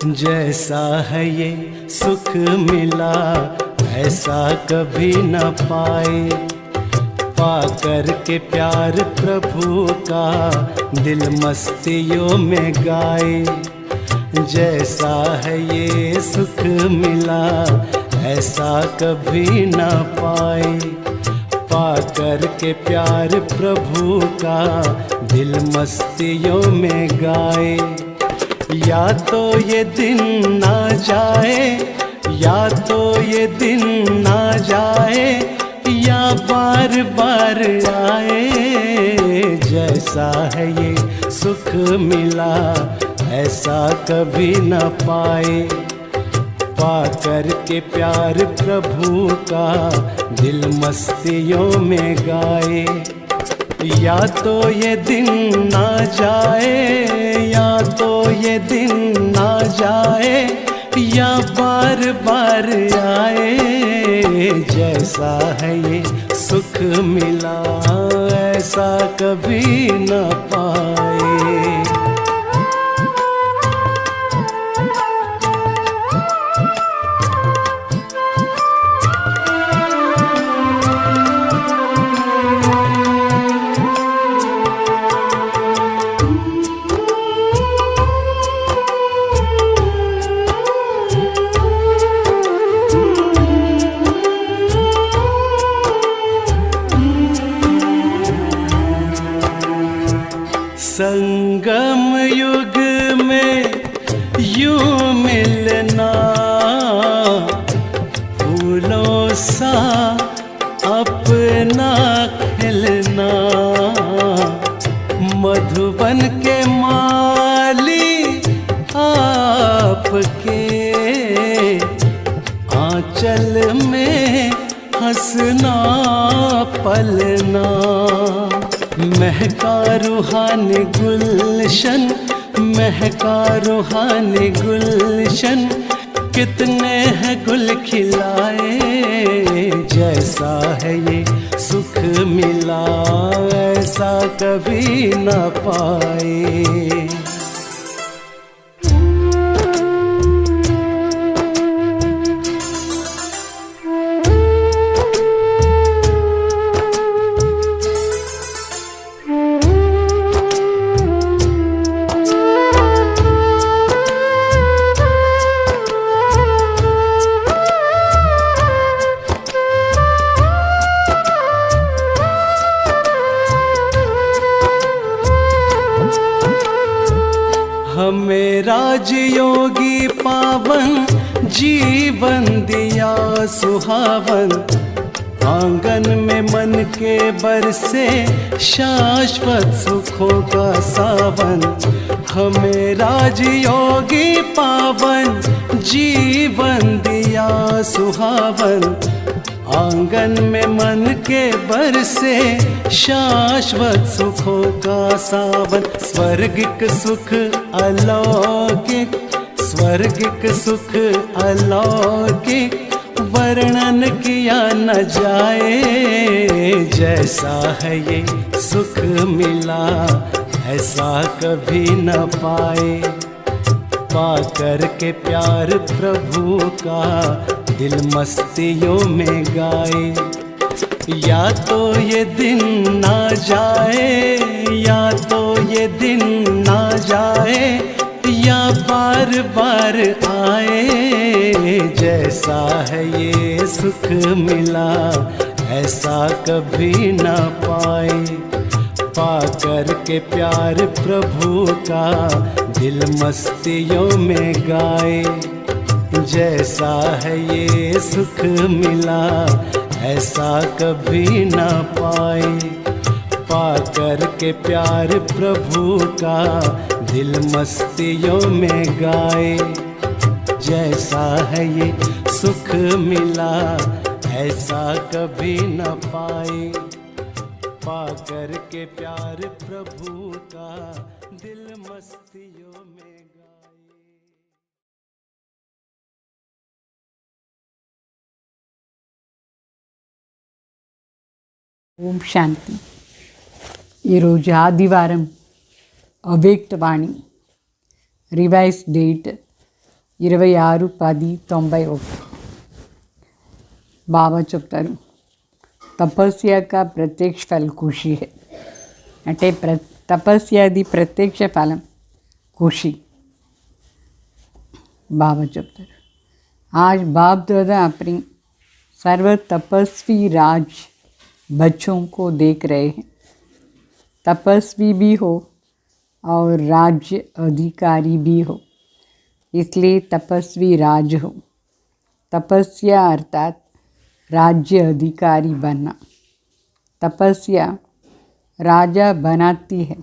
जैसा है ये सुख मिला ऐसा कभी न पाए। पाकर के प्यार प्रभु का दिल मस्तियों में गाए। जैसा है ये सुख मिला ऐसा कभी न पाए। पाकर के प्यार प्रभु का दिल मस्तियों में गाए। या तो ये दिन ना जाए, या तो ये दिन ना जाए, या बार बार आए। जैसा है ये सुख मिला ऐसा कभी न पाए। पाकर के प्यार प्रभु का दिल मस्तियों में गाए। या तो ये दिन ना जाए, या तो ये दिन ना जाए, या बार बार आए। जैसा है ये सुख मिला ऐसा कभी न पाए। संगम युग में यूं मिलना, फूलों सा अपना खिलना। मधुबन के माली आपके आंचल में हंसना पलना। महका रूहानी गुलशन, महका रूहानी गुलशन, कितने हैं गुल खिलाए। जैसा है ये सुख मिला ऐसा कभी न पाए। हमें राजयोगी पावन जीवन दिया सुहावन। आंगन में मन के बरसे शाश्वत सुखों का सावन। हमें राजयोगी पावन जीवन दिया सुहावन। आंगन में मन के बरसे शाश्वत सुखों का सावन। स्वर्गिक सुख अलौकिक, स्वर्गिक सुख अलौकिक, वर्णन किया न जाए। जैसा है ये सुख मिला ऐसा कभी न पाए। पाकर के प्यार प्रभु का दिल मस्तियों में गाए। या तो ये दिन ना जाए, या तो ये दिन ना जाए, या बार बार आए। जैसा है ये सुख मिला ऐसा कभी न पाए। पाकर के प्यार प्रभु का दिल मस्तियों में गाए। जैसा है ये सुख मिला ऐसा कभी न पाए। पाकर के प्यार प्रभु का दिल मस्तियों में गाए। जैसा है ये सुख मिला ऐसा कभी न पाए। पाकर के प्यार प्रभु का दिल मस्तियों में गाए। ఓం శాంతి. ఈరోజు ఆదివారం అవ్యక్త వాణి రివైజ్ డేట్ 26/10/91 బాబా చెప్తారు, తపస్య కా ప్రత్యక్ష ఫల్ ఖుషి హై. అంటే తపస్యది ప్రత్యక్ష ఫలం ఖుషి. बाबा చెప్తారు, आज बाप दादा अपनी सर्व तपस्वी राज बच्चों को देख रहे हैं. तपस्वी भी हो और राज्य अधिकारी भी हो, इसलिए तपस्वी राज हो. तपस्या अर्थात राज्य अधिकारी बनना. तपस्या राजा बनाती है,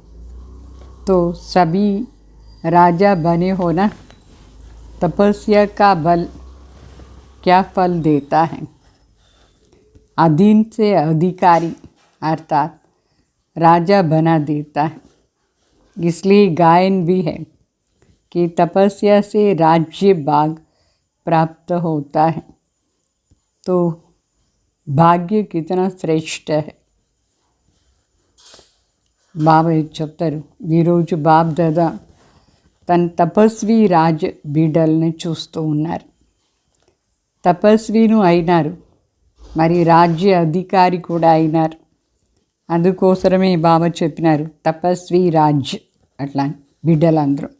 तो सभी राजा बने हो ना. तपस्या का बल क्या फल देता है? अधीन से अधिकारी अर्थात राजा बना देता है. इसलिए गायन भी है कि तपस्या से राज्य भाग प्राप्त होता है. तो भाग्य कितना श्रेष्ठ है. బాబా చెప్తారు, ఈరోజు బాబ్ దాదా తన తపస్వి రాజ్ బిడ్డల్ని చూస్తూ ఉన్నారు. తపస్విను అయినారు, మరి రాజ్య అధికారి కూడా అయినారు. అందుకోసమే బాబా చెప్పినారు తపస్వి రాజ్ అట్లా బిడ్డలందరూ.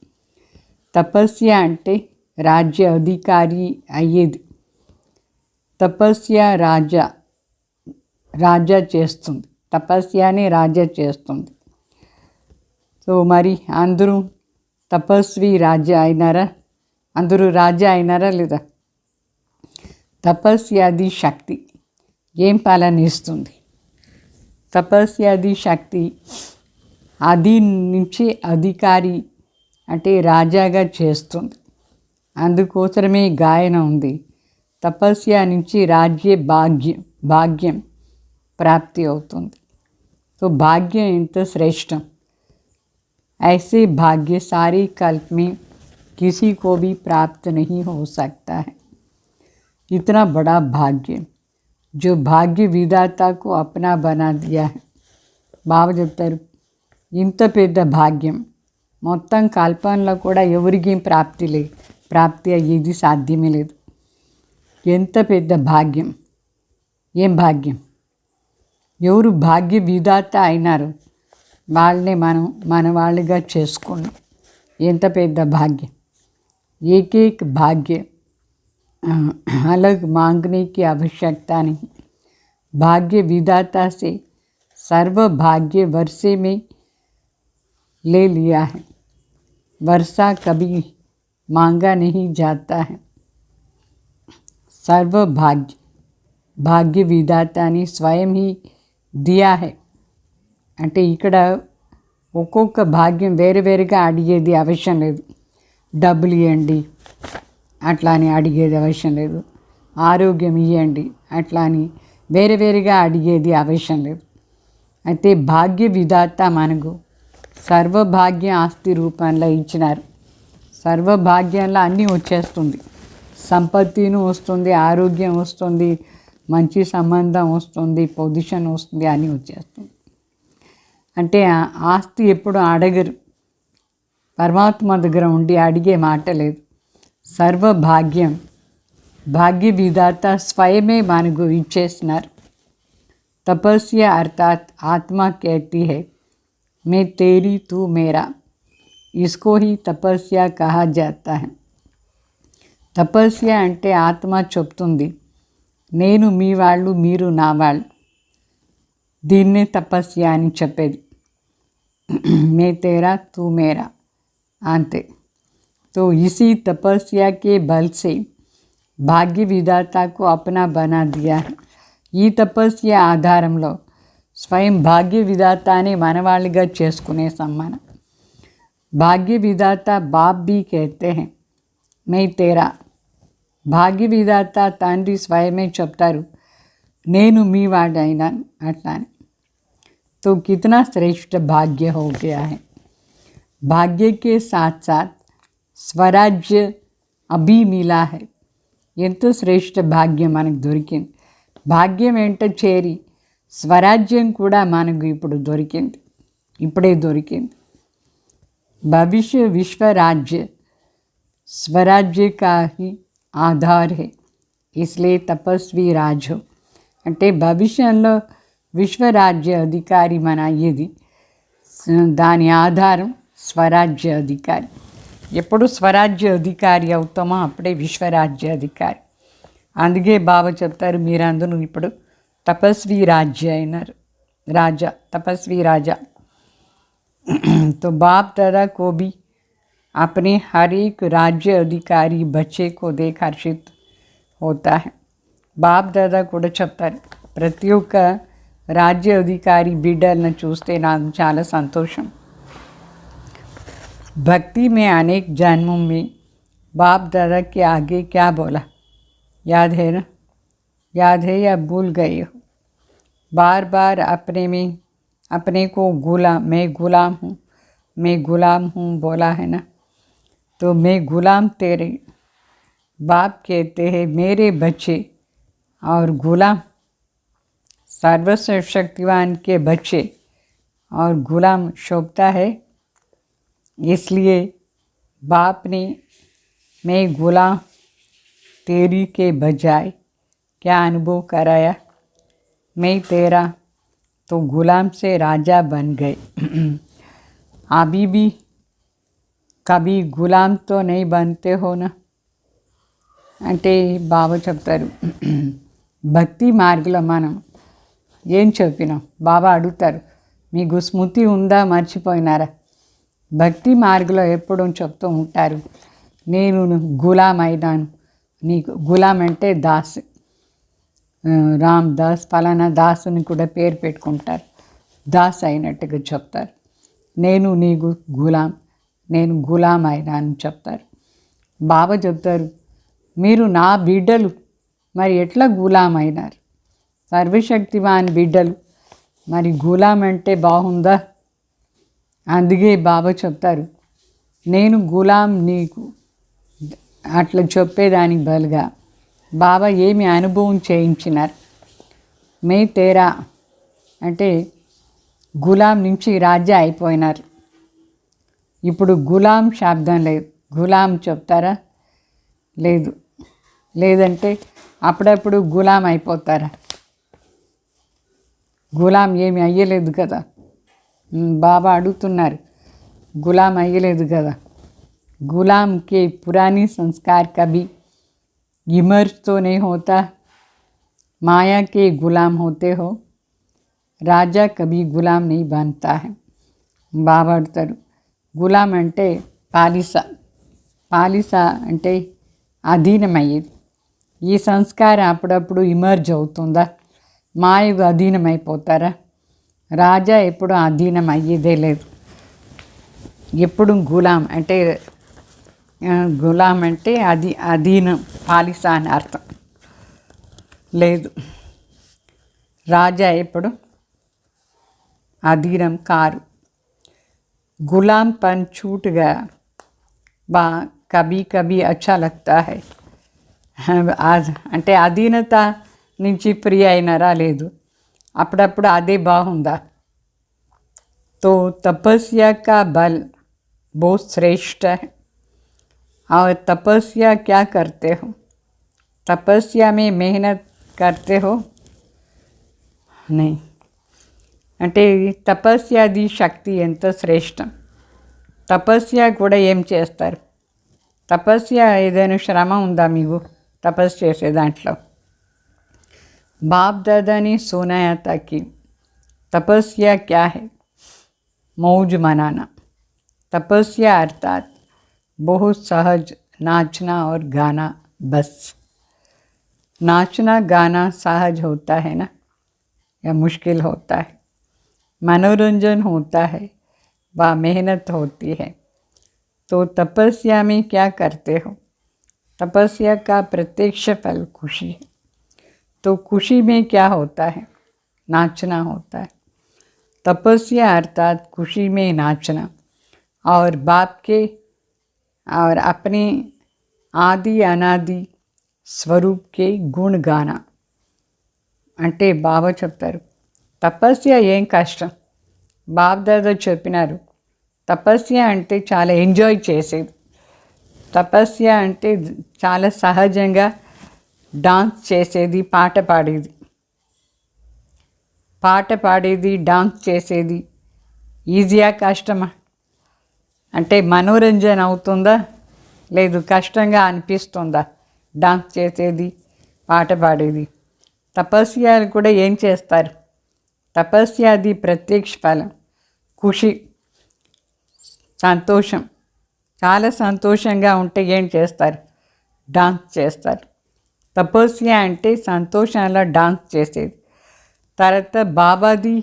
తపస్య అంటే రాజ్య అధికారి అయ్యేది. తపస్య రాజా చేస్తుంది. తపస్యానే రాజా చేస్తుంది. సో మరి అందరూ తపస్వి రాజా అయినారా? అందరూ రాజా అయినారా లేదా? తపస్యాది శక్తి ఏం పాలన ఇస్తుంది? తపస్యాది శక్తి ఆది నుంచి అధికారి అంటే రాజాగా చేస్తుంది. అందుకోసమే గాయన ఉంది, తపస్య నుంచి రాజ్య భాగ్యం ప్రాప్తి అవుతుంది. तो भाग्य इंत श्रेष्ठ. ऐसे भाग्य सारे कल्प में किसी को भी प्राप्त नहीं हो सकता है. इतना बड़ा भाग्य जो भाग्य विधाता को अपना बना दिया है. బాబా చెప్తారు, ఇంత పెద్ద భాగ్యం మొత్తం కల్పనలో కూడా ఎవరికి ప్రాప్తి అయ్యేది సాధ్యమే లేదు. ఎంత పెద్ద భాగ్యం! ఏం భాగ్యం! ఎవరు భాగ్య విధాత అయినారు వాళ్ళనే మన వాళ్ళుగా చేసుకున్నాం. ఎంత పెద్ద భాగ్యం! एक भाग्य अलग मांगने की आवश्यकता नहीं. भाग्य विधाता से सर्व भाग्य वर्षे में ले लिया है. वर्षा कभी मांगा नहीं जाता है. सर्व भाग्य विधाता ने स्वयं ही दिया है. అంటే ఇక్కడ ఒక్కొక్క భాగ్యం వేరువేరుగా అడిగేది అవసరం లేదు. డబ్బులు ఇవ్వండి అట్లా అని అడిగేది అవసరం లేదు. ఆరోగ్యం ఇవ్వండి అట్లా అని వేరువేరుగా అడిగేది అవసరం లేదు. అయితే భాగ్య విధాత మనకు సర్వభాగ్య ఆస్తి రూపంలో ఇచ్చినారు. సర్వభాగ్యంలో అన్నీ వచ్చేస్తుంది. సంపత్తిను వస్తుంది, ఆరోగ్యం వస్తుంది, మంచి సంబంధం వస్తుంది, పొజిషన్ వస్తుంది, అన్నీ వచ్చేస్తుంది. అంటే ఆస్తి ఎప్పుడు అడగరు. పరమాత్మ దగ్గర ఉండి అడిగే మాట లేదు. సర్వభాగ్యం భాగ్య విధాత స్వయమే మనకు ఇచ్చేసినారు. తపస్య అర్థాత్ ఆత్మ कहती है मैं तेरी तू मेरा, इसको ही तपस्या कहा जाता है. తపస్య అంటే ఆత్మ చెప్తుంది, నేను మీ వాళ్ళు, మీరు నా వాళ్ళు. దీన్నే తపస్య అని చెప్పేది. మే తేరా తూ మేరా అంతే. तो इसी तपस्या के बल से भाग्य विधाता को अपना बना दिया है. ఈ తపస్య ఆధారంలో స్వయం భాగ్య విధాతానే మనవాళ్ళుగా చేసుకునే సమ్మానం. భాగ్య విధాత బాప్ भी कहते हैं मैं तेरा. భాగ్య విధాత తండ్రి స్వయమే చెప్తారు, నేను మీ వాడైనాను అట్లా అని. तो कितना श्रेष्ठ भाग्य हो गया है. भाग्य के साथ साथ स्वराज्य अभी मिला है. ఎంతో శ్రేష్ఠ భాగ్యం మనకు దొరికింది. భాగ్యం వెంట చేరి స్వరాజ్యం కూడా మనకు ఇప్పుడే దొరికింది. భవిష్య విశ్వరాజ్య स्वराज्य का ही आधार है, इसलिए तपस्वी राज हो. అంటే భవిష్యంలో విశ్వరాజ్య అధికారి మన అయ్యేది, దాని ఆధారం స్వరాజ్య అధికారి. ఎప్పుడు స్వరాజ్య అధికారి అవుతామో అప్పుడే విశ్వరాజ్య అధికారి. అందుకే బాబా చెప్తారు, మీరందరూ ఇప్పుడు తపస్వి రాజ్య అయినారు, రాజా, తపస్వి రాజా. तो बाप दादा को भी अपने हर एक राज्य अधिकारी बच्चे को देख हर्षित होता है. బాప్ దాదా కూడా చెప్తారు, ప్రతి ఒక్క రాజ్య అధికారి బిడ్డలను చూస్తే నాకు చాలా సంతోషం. भक्ति में अनेक जन्मों में बाप दादा के आगे क्या बोला याद है ना? याद है या भूल गए हो? बार बार अपने को मैं गुलाम हूँ बोला है ना. तो मैं गुलाम तेरे. बाप कहते हैं मेरे बच्चे और गुलाम, सर्वशक्तिवान के बच्चे और गुलाम शोभता है. इसलिए बाप ने मैं गुलाम तेरी के बजाय क्या अनुभव कराया, मैं तेरा तो गुलाम से राजा बन गए. अभी भी कभी गुलाम तो नहीं बनते हो ना. అంటే బాబా చెప్తారు, భక్తి మార్గంలో మనం ఏం చెప్పినాం, బాబా అడుగుతారు, మీకు స్మృతి ఉందా, మర్చిపోయినారా? భక్తి మార్గంలో ఎప్పుడూ చెప్తూ ఉంటారు, నేను గులాం అయినాను. నీకు గులాం అంటే దాస్, రామ్ దాస్, ఫలానా దాసుని కూడా పేరు పెట్టుకుంటారు, దాస్ అయినట్టుగా చెప్తారు. నేను నీకు నేను గులాం అయినాను చెప్తారు. బాబా చెప్తారు, మీరు నా బిడ్డలు, మరి ఎట్లా గులాం అయినారు? సర్వశక్తివాన్ బిడ్డలు, మరి గులాం అంటే బాగుందా? అందుకే బాబా చెప్తారు, నేను గులాం నీకు అట్లా చెప్పేదానికి బదులుగా బాబా ఏమి అనుభవం చేయించినారు. మే తేరా అంటే గులాం నుంచి రాజా అయిపోయినారు. ఇప్పుడు గులాం శబ్దం లేదు, గులాం చెప్తారా? లేదు. లేదంటే అప్పుడప్పుడు గులాం అయిపోతారా? గులాం ఏమి అయ్యలేదు కదా. బాబా అడుగుతున్నారు, గులాం అయ్యలేదు కదా. गुलाम के पुरानी संस्कार कभी इमर्ज तो नहीं होता. माया के गुलाम होते हो, राजा कभी गुलाम नहीं बनता है. బాబా అడుగుతారు, గులాం అంటే పాలిస అంటే అధీనమయ్యేది. ఈ సంస్కారం అప్పుడప్పుడు ఇమర్జ్ అవుతుందా? మాయకు అధీనమైపోతారా? రాజా ఎప్పుడు అధీనం అయ్యేదే లేదు. ఎప్పుడు గులాం అంటే అధీనం, పాలిస అని అర్థం లేదు. రాజా ఎప్పుడు అధీనం కారు. गुलामपन छूट गया, कभी कभी अच्छा लगता है. అంటే అధీనత నుంచి ఫ్రీ అయినారా? లేదు, అప్పుడప్పుడు అదే బాగుందా? तो तपस्या का बल बहुत श्रेष्ठ है. और तपस्या क्या करते हो? तपस्या में मेहनत करते हो? नहीं. అంటే తపస్యాది శక్తి ఎంతో శ్రేష్టం. తపస్య కూడా ఏం చేస్తారు? తపస్య ఏదైనా శ్రమ ఉందా మీకు తపస్సు చేసే దాంట్లో? బాప్ దాదాని సునాయా था कि तपस्या क्या है? मौज मनाना. तपस्या अर्थात बहुत सहज नाचना और गाना. बस नाचना गाना सहज होता है ना, या मुश्किल होता है? मनोरंजन होता है, वह मेहनत होती है. तो तपस्या में क्या करते हो? तपस्या का प्रत्यक्ष फल खुशी है. तो खुशी में क्या होता है? नाचना होता है. तपस्या अर्थात खुशी में नाचना और बाप के और अपने आदि अनादि स्वरूप के गुण गाना. అంటే బాబా చెప్తారు, తపస్య ఏం కష్టం? బాబ్ దాదా చెప్పినారు, తపస్య అంటే చాలా ఎంజాయ్ చేసేది. తపస్య అంటే చాలా సహజంగా డాన్స్ చేసేది, పాట పాడేది, డాన్స్ చేసేది ఈజీయా కష్టమా? అంటే మనోరంజన అవుతుందా, లేదు కష్టంగా అనిపిస్తుందా డాన్స్ చేసేది, పాట పాడేది? తపస్యాలు కూడా ఏం చేస్తారు? తపస్యాది ప్రత్యక్ష ఫలం ఖుషి, సంతోషం. చాలా సంతోషంగా ఉంటే ఏం చేస్తారు? డాన్స్ చేస్తారు. తపస్య అంటే సంతోషంలో డాన్స్ చేసేది. తర్వాత బాబాది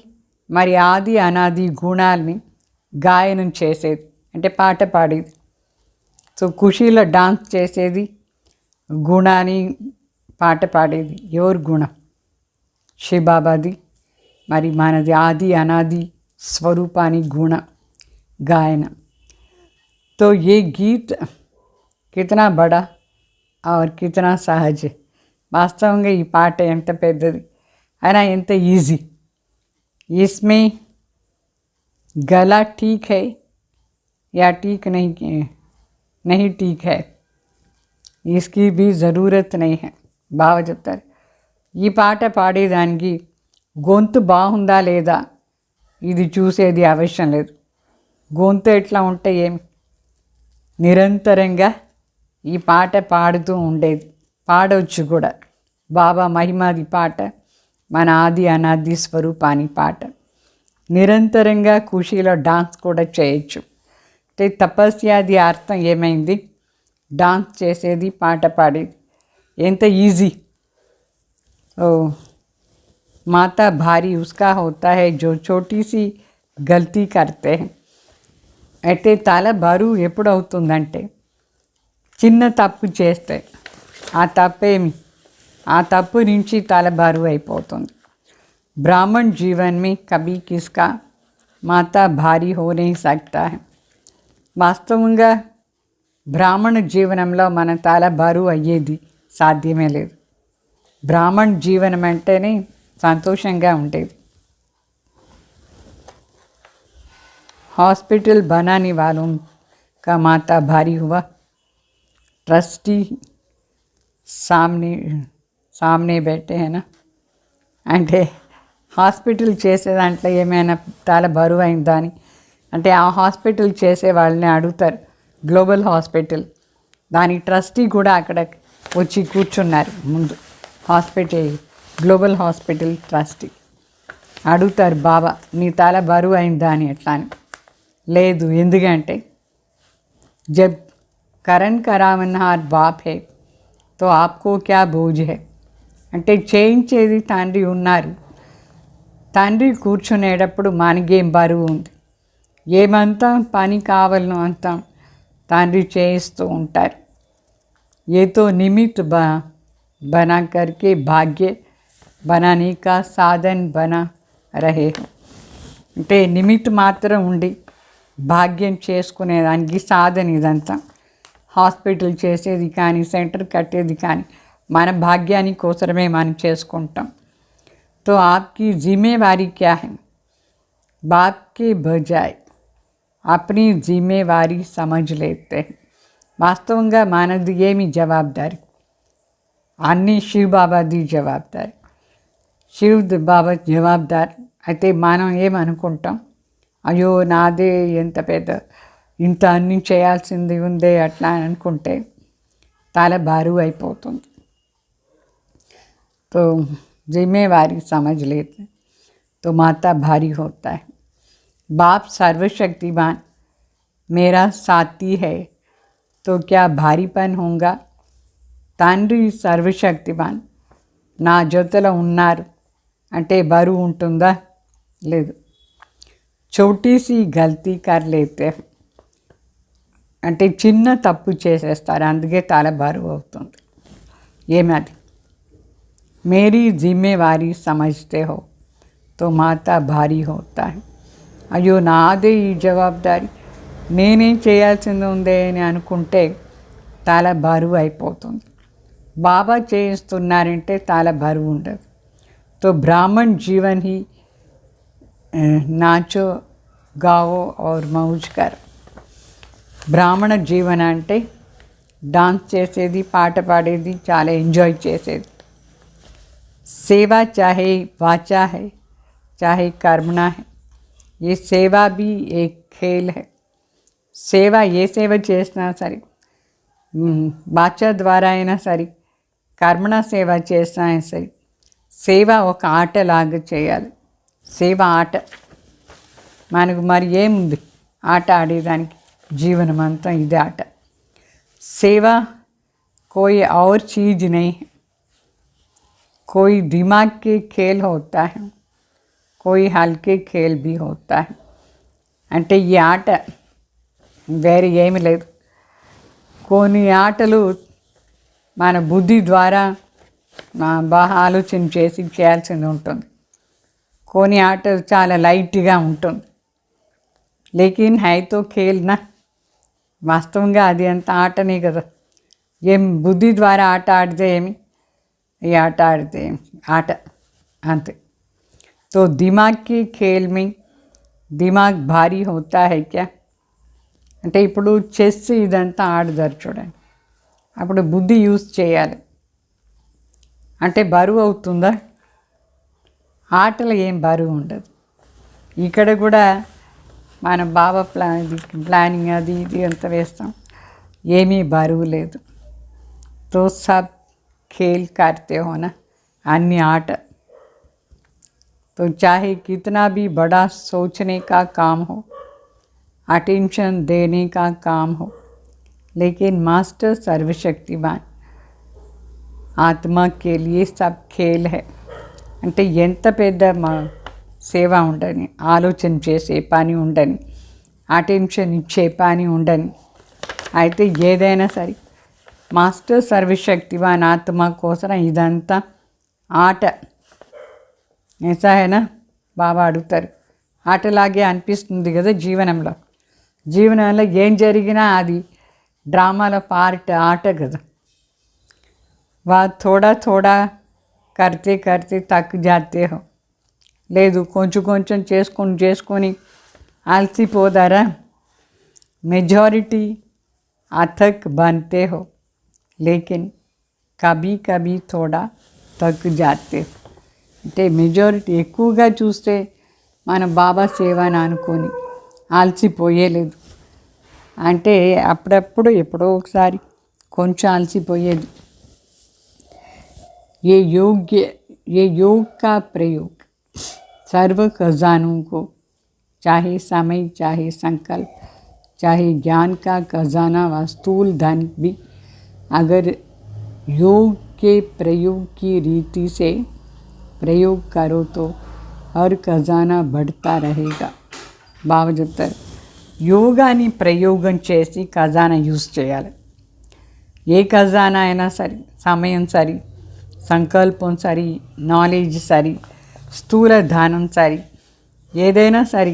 మరి ఆది అనాది గుణాలని గాయనం చేసేది, అంటే పాట పాడేది. సో ఖుషీలో డాన్స్ చేసేది, గుణాన్ని పాట పాడేది. ఎవరు గుణం? శివబాబాది మరి మనది ఆది అనాది స్వరూపాన్ని గుణ गायन। तो ये गीत कितना बड़ा और कितना सहज है। వాస్తవంగా ఈ పాట ఎంత పెద్దది అయినా ఎంత ఈజీ. इसमें गला ठीक है या ठीक नहीं ठीक है, इसकी भी ज़रूरत नहीं है. బాగా చెప్తారు. ఈ పాట పాడేదానికి గొంతు బాగుందా లేదా ఇది చూసేది అవసరం లేదు. గొంతు ఎట్లా ఉంటే ఏమి, నిరంతరంగా ఈ పాట పాడుతూ ఉండేది, పాడవచ్చు కూడా. బాబా మహిమాది పాట, మన ఆది అనాది స్వరూపాని పాట. నిరంతరంగా ఖుషీలో డాన్స్ కూడా చేయొచ్చు. అంటే తపస్యాది అర్థం ఏమైంది? డాన్స్ చేసేది, పాట పాడేది. ఎంత ఈజీ. तो माता भारी उसका होता है जो छोटी सी गलती करते हैं. అయితే తల బరువు ఎప్పుడు అవుతుందంటే చిన్న తప్పు చేస్తే, ఆ తప్పేమి, ఆ తప్పు నుంచి తల బరువు అయిపోతుంది. ब्राह्मण जीवन में कभी किसका माता भारी हो नहीं सकता है. వాస్తవంగా బ్రాహ్మణ జీవనంలో మన తల బరువు అయ్యేది సాధ్యమే లేదు. బ్రాహ్మణ జీవనం అంటేనే సంతోషంగా ఉండేది. हॉस्पिटल बनाने वालों का माता भारी हुआ. ट्रस्टी सामने बैठे हैं ना. అంటే హాస్పిటల్ చేసే దాంట్లో ఏమైనా తల బరువు అయిందా అని, అంటే ఆ హాస్పిటల్ చేసే వాళ్ళని అడుగుతారు. గ్లోబల్ హాస్పిటల్ దాని ట్రస్టీ కూడా అక్కడ వచ్చి కూర్చున్నారు ముందు. హాస్పిటల్ గ్లోబల్ హాస్పిటల్ ట్రస్టీ అడుగుతారు, బాబా నీ తల బరువు అయిందా అని. ఎట్లా అని లేదు, ఎందుకంటే జబ్ కరణ్ కరామన్హార్ బాప్ హే తో ఆప్కో క్యా బోజ్ హే. అంటే చేయించేది తండ్రి ఉన్నారు, తండ్రి కూర్చునేటప్పుడు మనకేం బరువు ఉంది? ఏమంతా పని కావాలనో అంతా తండ్రి చేయిస్తూ ఉంటారు. ఏతో నిమిత్ बना करके भाग्य बनाने का साधन बना रहे. అంటే నిమిత్ మాత్రం ఉండి భాగ్యం చేసుకునేదానికి సాధన ఇదంతా. హాస్పిటల్ చేసేది కానీ, సెంటర్ కట్టేది కానీ మన భాగ్యాని కోసమే మనం చేసుకుంటాం. तो आपकी जिम्मेवारी क्या है? बाप के बजाय अपनी जिम्मेवारी समझ लेते हैं. వాస్తవంగా మనది ఏమి జవాబుదారి? అన్నీ శివ్ బాబాది జవాబుదారి. శివ్ బాబా జవాబుదారి అయితే మనం ఏమనుకుంటాం? అయ్యో నాదే ఎంత పెద్ద, ఇంత అన్నీ చేయాల్సింది ఉందే అట్లా అనుకుంటే తల బరువు అయిపోతుంది. तो जिम्मेवारी समझ लेते तो माता भारी होता है. बाप सर्वशक्तिमान मेरा साथी है तो क्या भारीपन होगा? తండ్రి సర్వశక్తిమాన్ నా జొతలో ఉన్నారు అంటే బరువు ఉంటుందా? లేదు. చోటీసి గల్తీ కర్లేతే అంటే చిన్న తప్పు చేసేస్తారు, అందుకే తల బరువు అవుతుంది. ఏమది? మేరీ జిమ్మేవారీ సమజ్తే హో తో మాతా భారీ హోతా హై. అయ్యో నాదే ఈ జవాబుదారీ, నేనేం చేయాల్సింది ఉందే అని అనుకుంటే తల బరువు అయిపోతుంది. బాబా చేయిస్తున్నారంటే తల బరువు ఉండదు. तो ब्राह्मण जीवन ही नाचो गाओ और मौज कर. బ్రాహ్మణ జీవన అంటే డాన్స్ చేసేది, పాట పాడేది, చాలా ఎంజాయ్ చేసేది. सेवा चाहे वाचा है चाहे कर्मणा है, ये सेवा भी एक खेल है. సేవ ఏ సేవ చేసినా సరే, వాచ ద్వారా అయినా సరే, కర్మణ సేవ చేసినా సరే, సేవ ఒక ఆటలాగా చేయాలి. సేవ ఆట. మనకు మరి ఏముంది ఆట ఆడేదానికి? జీవనం అంతా ఇదే ఆట. సేవ కోయి और चीज़ नहीं है. कोई दिमाग के खेल होता है, कोई हल्के खेल भी होता है. అంటే ఈ ఆట వేరే ఏమీ లేదు. కొన్ని ఆటలు మన బుద్ధి ద్వారా బాగా ఆలోచన చేసి చేయాల్సింది ఉంటుంది. కొన్ని ఆటలు చాలా లైట్గా ఉంటుంది. లేకిన్ హైతో ఖేల్నా, వాస్తవంగా అది అంత ఆటనే కదా. ఏం బుద్ధి ద్వారా ఆట ఆడితే ఏమి, ఈ ఆట ఆడితే ఆట అంతే. तो दिमाग के खेल में दिमाग भारी होता है क्या? అంటే ఇప్పుడు చెస్ ఇదంతా ఆడదారు చూడండి, అప్పుడు బుద్ధి యూజ్ చేయాలి. అంటే బరువు అవుతుందా? ఆటలు ఏం బరువు ఉండదు. ఇక్కడ కూడా మన బాబా ప్లానింగ్ అది ఇది అంత వేస్తాం, ఏమీ బరువు లేదు. తో సబ్ खेल करते हो ना, अन्य आट. तो चाहे कितना भी बड़ा सोचने का काम हो, अटेंशन देने का काम हो, लेकिन मास्टर सर्वशक्तिमान आत्मा के लिए सब खेल है. అంటే ఎంత పెద్ద సేవ ఉండని, ఆలోచన చేసే పని ఉండని, అటెన్షన్ ఇచ్చే పని ఉండని, అయితే ఏదైనా సరే మాస్టర్ సర్వశక్తివాన్ ఆత్మ కోసం ఇదంతా ఆట. ఏసాయనా బాబా అడుగుతారు, ఆటలాగే అనిపిస్తుంది కదా జీవనంలో. జీవనంలో ఏం జరిగినా అది డ్రామాలో పార్ట్, ఆట కదా. వా థోడా థోడా కర్తే కర్తే తక్ జాతే హో. లేదు కొంచెం కొంచెం చేసుకొని అలసిపోదారా? మెజారిటీ అథక్ बनते हो, లేకిన్ కభీ కభీ థోడా తక్ జాతే. అంటే మెజారిటీ ఎక్కువగా చూస్తే మన బాబా సేవని అనుకొని అలసిపోయేలేదు. అంటే అప్పుడప్పుడు ఎప్పుడో ఒకసారి కొంచెం అలసిపోయేది. ये योग का प्रयोग सर्व खजानों को, चाहे समय, चाहे संकल्प, चाहे ज्ञान का खजाना व स्थूल धन भी, अगर योग के प्रयोग की रीति से प्रयोग करो तो हर खजाना बढ़ता रहेगा. బాగా చెప్తారు, యోగాని ప్రయోగం చేసి ఖజానా యూజ్ చేయాలి. ఏ ఖజానా అయినా సరే, సమయం సరి, సంకల్పం సరి, నాలెడ్జ్ సరి, స్థూల ధానం సరి, ఏదైనా సరి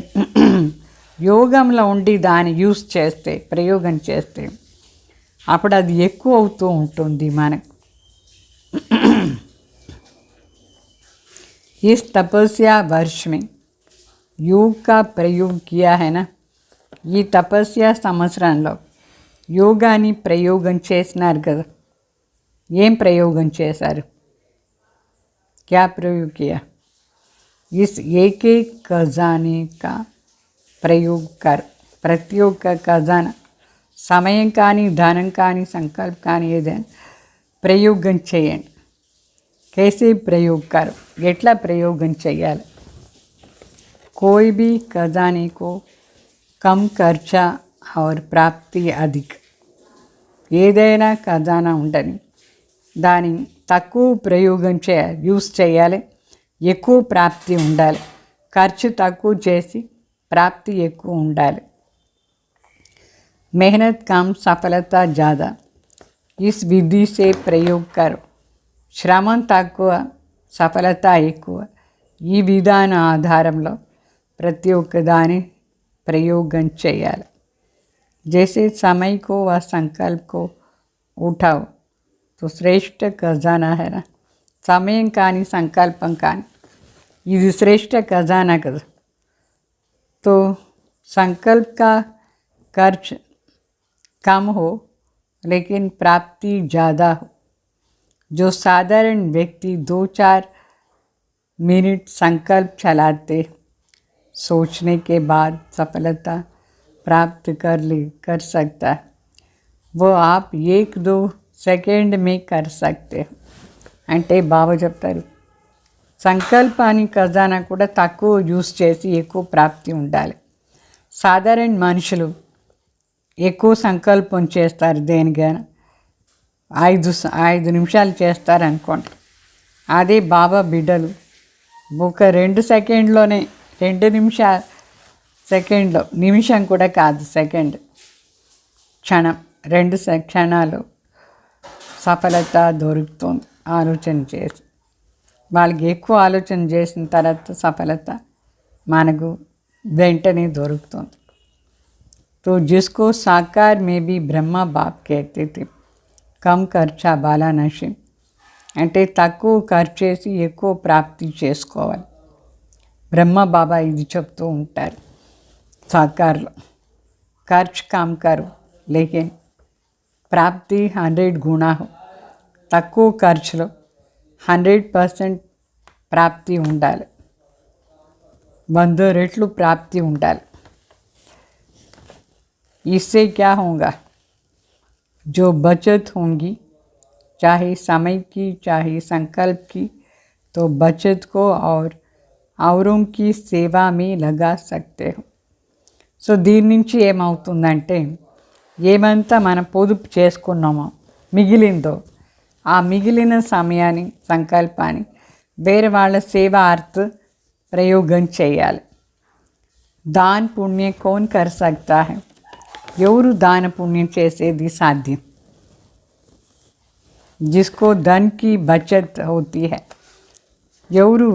యోగంలో ఉండి దాన్ని యూజ్ చేస్తే, ప్రయోగం చేస్తే అప్పుడు అది ఎక్కువ అవుతూ ఉంటుంది మనకు. इस तपस्या वर्ष में योग का प्रयोग किया है ना. ఈ తపస్య సంవత్సరంలో యోగాని ప్రయోగం చేసినారు కదా. ఏం ప్రయోగం చేశారు? क्या प्रयोग किया? इस एक एक खजाने का प्रयोग कर. ప్రతి ఒక్క ఖజానా, సమయం కానీ, ధనం కానీ, సంకల్పం కానీ ఏదైనా ప్రయోగం చేయండి. कैसे प्रयोग करो, ఎట్లా ప్రయోగం చేయాలి? कोई भी खजाने को कम खर्चा और प्राप्ति अधिक. ఏదైనా ఖజానా ఉండని దాని తక్కువ ప్రయోగం చేయాలి, యూస్ చేయాలి. ఎక్కువ ప్రాప్తి ఉండాలి. ఖర్చు తక్కువ చేసి ప్రాప్తి ఎక్కువ ఉండాలి. मेहनत कम सफलता ज़्यादा, इस विधि से प्रयोग करो. శ్రమ తక్కువ, సఫలత ఎక్కువ. ఈ విధాన ఆధారంలో ప్రతి ఒక్క దాని ప్రయోగం చేయాలి. जैसे समय को व संकल्प को उठाओ तो श्रेष्ठ खजाना है ना. సమయం కానీ, సంకల్పం కానీ, ఇది శ్రేష్ఠ ఖజానా కదా. तो संकल्प का खर्च कम हो, लेकिन प्राप्ति ज़्यादा हो। जो साधारण व्यक्ति 2-4 मिनट संकल्प चलाते, सोचने के बाद सफलता प्राप्त कर सकता है, वो आप 1-2 సెకండ్ में कर सकते हो। అంటే బాబా చెప్తారు, సంకల్పాన్ని ఖజానా కూడా తక్కువ యూస్ చేసి ఎక్కువ ప్రాప్తి ఉండాలి. సాధారణ మనుషులు ఎక్కువ సంకల్పం చేస్తారు, దేనికైనా 5 నిమిషాలు చేస్తారు అనుకోండి. అదే బాబా బిడ్డలు ఒక 2 సెకండ్లోనే, 2 సెకండ్లో, నిమిషం కూడా కాదు, సెకండ్, క్షణం, 2 క్షణాలు సఫలత దొరుకుతుంది. ఆలోచన చేసి వాళ్ళకి ఎక్కువ ఆలోచన చేసిన తర్వాత సఫలత మనకు వెంటనే దొరుకుతుంది. तो जिसको साकार में भी ब्रह्मा बाप कहते थे, कम ఖర్చా బాలా నశీం, అంటే తక్కువ ఖర్చు చేసి ఎక్కువ ప్రాప్తి చేసుకోవాలి. బ్రహ్మ బాబా ఇది చెప్తూ ఉంటారు సాకార్లో, ఖర్చు కమ్ కరు లేకిన్ ప్రాప్తి 100 గుణా హో. తక్కువ ఖర్చులో 100% ప్రాప్తి ఉండాలి, 100 రెట్లు ప్రాప్తి ఉండాలి. इससे क्या होगा, जो बचत होंगी, चाहे समय की चाहे संकल्प की, तो बचत को और औरों की सेवा में लगा सकते हो. సో దీని నుంచి ఏమవుతుందంటే, ఏమంతా మనం పొదుపు చేసుకున్నామో మిగిలిందో, ఆ మిగిలిన సమయాన్ని, సంకల్పాన్ని వేరే వాళ్ళ సేవార్థ ప్రయోగం చేయాలి. దాన్ పుణ్య కౌన్ కర్ సక్తా హై, ఎవరు దాన పుణ్యం చేసేది సాధ్యం. జిస్కో ధన్ కి బచత్ హోతీ హై, ఎవరు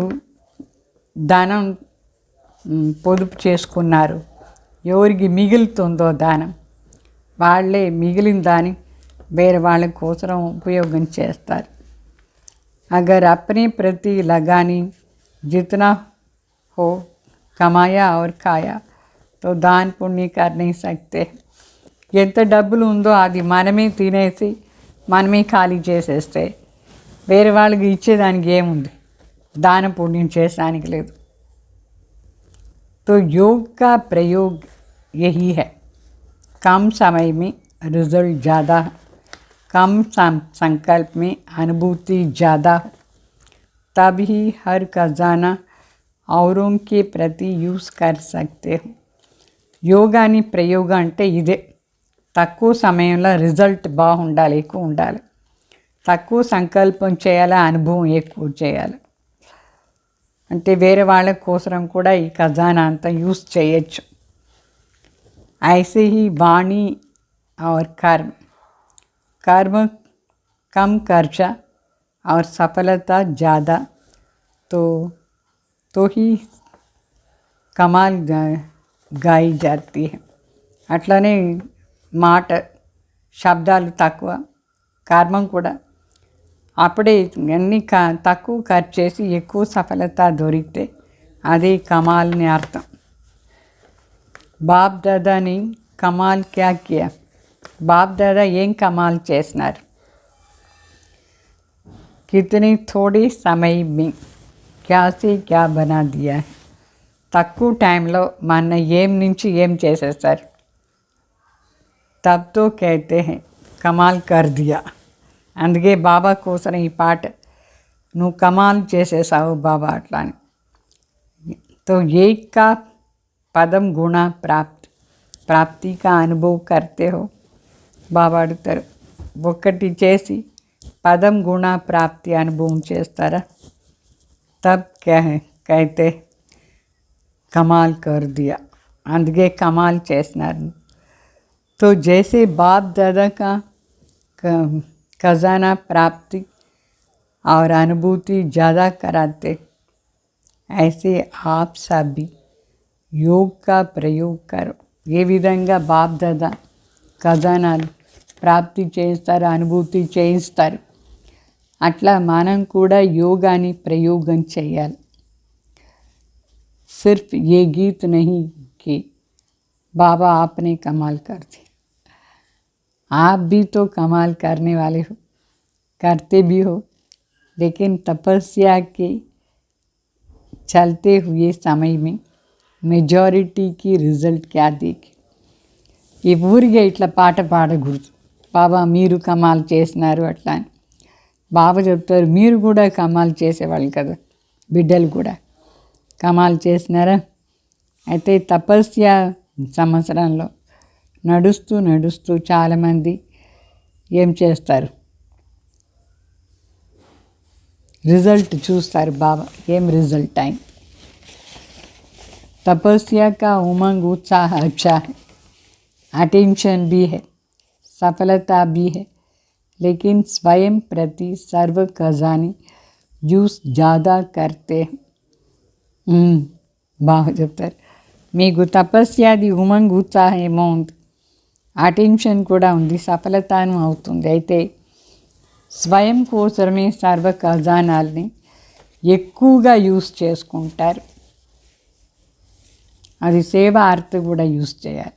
దానం పొదుపు చేసుకున్నారు, ఎవరికి మిగులుతుందో దానం, వాళ్ళే మిగిలిన దాన్ని వేరే వాళ్ళ కోసం ఉపయోగం చేస్తారు. अगर अपने प्रति लगानी जितना हो कमाया और खाया तो दान पुण्य कर नहीं सकते. ఎంత డబ్బులు ఉందో అది మనమే తినేసి మనమే ఖాళీ చేసేస్తే వేరే వాళ్ళకి ఇచ్చేదానికి ఏముంది, దాన పుణ్యం చేసానికి లేదు. तो योग का प्रयोग यही है, कम समय में रिजल्ट ज़्यादा, कम संकल्प में अनुभूति ज़्यादा, तभी हर खजाना औरों के प्रति यूज़ कर सकते हो. యోగాని ప్రయోగం అంటే ఇదే, తక్కువ సమయంలో రిజల్ట్ బాగుండాలి, ఎక్కువ ఉండాలి, తక్కువ సంకల్పం చేయాలి, అనుభవం ఎక్కువ చేయాలి. అంటే వేరే వాళ్ళ కోసం కూడా ఈ ఖజానా అంతా యూస్ చేయొచ్చు. ऐसे ही वाणी और कर्म कम खर्चा और सफलता ज़्यादा, तो ही कमाल గాయి జాతి. అట్లనే మాట, శబ్దాలు తక్కువ, కర్మం కూడా అప్పుడే అన్నీ తక్కువ ఖర్చు చేసి ఎక్కువ సఫలత దొరికితే అది కమాల్ని అర్థం. బాప్ దాదాని కమాల్ క్యా కియా, బాప్ దాదా ఏం కమాల్ చేసినారు. కితనీ థోడీ సమయ మే క్యా సే క్యా బనా దియా, తక్కువ టైంలో మన ఏం నుంచి ఏం చేసేస్తారు. తబ్తో కైతే హై కమాల్ కర్ దియా. అందుకే బాబా కోసం ఈ పాట, నువ్వు కమాల్ చేసేసావు బాబా అట్లా అని. తో ఏక్ కా పదం గుణ ప్రాప్తి కా అనుభవ్ కర్తే హో. బాబా అడుగుతారు, ఒక్కటి చేసి పదం గుణ ప్రాప్తి అనుభవం చేస్తారా. తబ్ కైతే కమాల్ కర్ దియా, అందుకే కమాల్ చేసినారు. तो जैसे बाप दादा का खजाना प्राप्ति और अनुभूति ज़्यादा कराते, ऐसे आप सब भी योग का प्रयोग करो. ये విధంగా బాప్ దాదా ఖజానాలు ప్రాప్తి చేస్తారు, అనుభూతి చేయిస్తారు. అట్లా మనం కూడా యోగాని ప్రయోగం చేయాలి. सिर्फ ये गीत नहीं कि बाबा आपने कमाल कर दिया, आप भी तो कमाल करने वाले हो, करते भी हो, लेकिन तपस्या के चलते हुए समय में మెజారిటీ की రిజల్ట్ क्या देखे. ఈ ఊరిగా ఇట్లా పాట పాడకూడదు, బాబా మీరు కమాల్ చేసినారు అట్లా అని. బాబా చెప్తారు మీరు కూడా కమాల్ చేసేవాళ్ళు కదా, బిడ్డలు కూడా కమాల్ చేసినారా. అయితే తపస్య సంవత్సరంలో నడుస్తూ నడుస్తూ చాలామంది ఏం చేస్తారు, रिजल्ट చూస్తారు. బాబా ఏం रिजल्ट टाइम. तपस्या का उमंग उत्साह अच्छा है, अटेंशन भी है, सफलता भी है, लेकिन स्वयं प्रति सर्व खजाने यूज ज़्यादा करते हैं. బాగా చెప్తారు. మీకు తపస్యాది ఉమంగ్ ఉత్సాహం ఏమో ఉంది, అటెన్షన్ కూడా ఉంది, సఫలతను అవుతుంది. అయితే స్వయం కోసమే సర్వ ఖజానాల్ని ఎక్కువగా యూజ్ చేసుకుంటారు. అది సేవా अर्थ కూడా యూజ్ చేయాలి.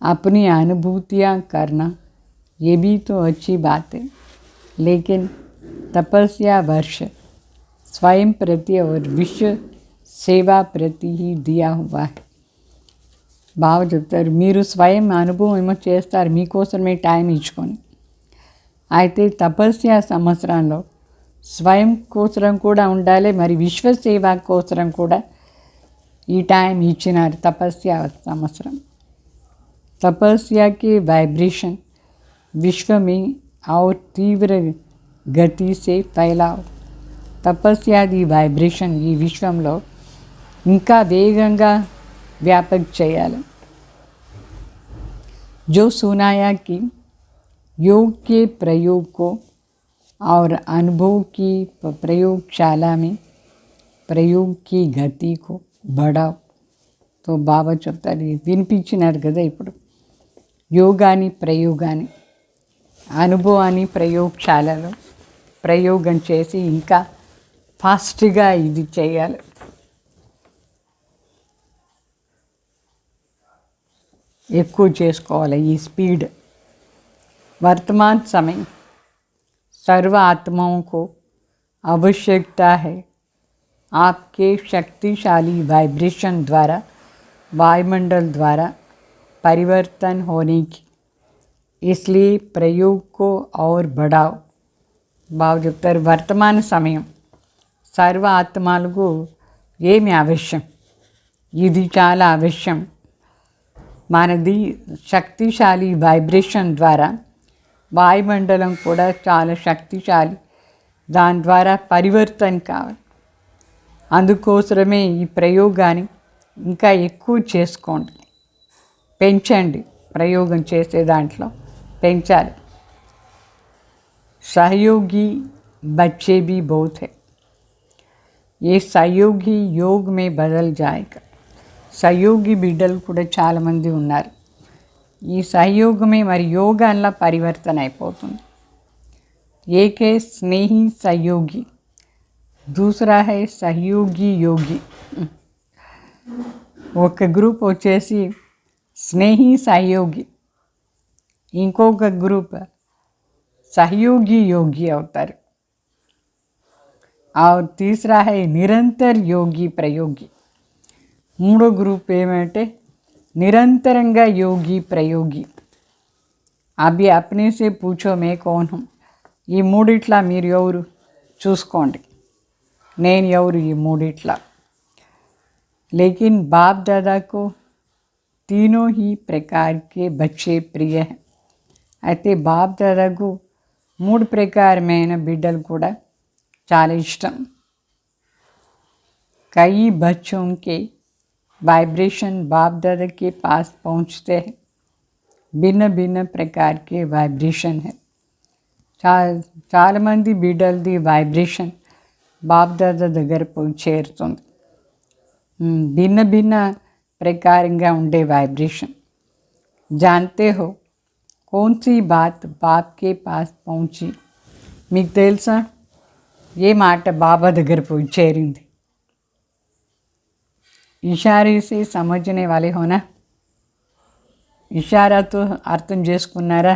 अपनी अनुभूतियाँ करना ये भी तो अच्छी बात है, लेकिन तपस्या वर्ष स्वयं प्रति और विश्व सेवा प्रति ही दिया हुआ है. బాగా చెప్తారు మీరు స్వయం అనుభవం ఏమో చేస్తారు మీకోసమే టైం ఇచ్చుకొని. అయితే తపస్య సంవత్సరంలో స్వయం కోసరం కూడా ఉండాలి, మరి విశ్వసేవ కోసరం కూడా ఈ టైం ఇచ్చినారు తపస్య సంవత్సరం. तपस्या के वाइब्रेशन विश्व में और तीव्र गति से फैलाओ. తపస్యాది వైబ్రేషన్ ఈ విశ్వంలో ఇంకా వేగంగా వ్యాపక చేయాలి. जो सुनाया कि योग के प्रयोग को और अनुभव की प्रयोगशाला में प्रयोग की गति को बढ़ाओ. तो బాబా చెప్తారు వినిపించినారు కదా ఇప్పుడు, యోగాని ప్రయోగాన్ని అనుభవాన్ని ప్రయోగశాలలో ప్రయోగం చేసి ఇంకా ఫాస్ట్గా ఇది చేయాలి. ఎక్కువ చేసుకోవాలి ఈ స్పీడ్. वर्तमान समय सर्व आत्माओं को आवश्यकता है आपके शक्तिशाली वाइब्रेशन द्वारा वायुमंडल द्वारा परिवर्तन होने की. इसलिए प्रयोग को और बढ़ाओ. బాగా చెప్తారు వర్తమాన సమయం సర్వ ఆత్మలకు ఏమి అవశ్యం, ఇది చాలా అవశ్యం. మనది శక్తిశాలి వైబ్రేషన్ ద్వారా వాయుమండలం కూడా చాలా శక్తిశాలి, దాని ద్వారా పరివర్తన కావాలి. అందుకోసమే ఈ ప్రయోగాన్ని ఇంకా ఎక్కువ చేసుకోండి, పెంచండి. ప్రయోగం చేసే దాంట్లో పెంచాలి. सहयोगी बच्चे भी बहुत है, ये सहयोगी योग में बदल जाएगा. సహయోగి బిడ్డలు కూడా చాలామంది ఉన్నారు. ఈ సహయోగమే మరి యోగాల్లో పరివర్తన అయిపోతుంది. ఏకే స్నేహి సహయోగి, దూసరా హై సహయోగి యోగి. ఒక గ్రూప్ వచ్చేసి స్నేహి సహయోగి, ఇంకొక గ్రూప్ सहयोगी योगी అవుతారు. और तीसरा है निरंतर योगी प्रयोगी. మూడో గ్రూప్ ఏమంటే నిరంతరంగా యోగి ప్రయోగి. అవి అప్నే సే పూछो मैं कौन हूँ. ఈ మూడిట్లా మీరు ఎవరు చూసుకోండి, నేను ఎవరు ఈ మూడిట్లా. लेकिन बाप दादा को तीनों ही प्रकार के बच्चे प्रिय हैं. అయితే బాప్ దాదాకు మూడు ప్రకారమైన బిడ్డలు కూడా చాలా ఇష్టం. कई बच्चों के वाइब्रेशन बाप दादा के पास पहुँचते हैं. भिन्न भिन्न प्रकार के वाइब्रेशन है. చాలా మంది బిడ్డలది వైబ్రేషన్ బాప్ దాదా దగ్గర పోయి చేరుతుంది. భిన్న భిన్న ప్రకారంగా ఉండే వైబ్రేషన్. जानते हो कौन सी बात बाप के पास पहुँची. మీకు తెలుసా ఏ మాట బాబా దగ్గర పోయి చేరింది. इशारे से समझने वाले हो ना. ఇషారాతో అర్థం చేసుకున్నారా?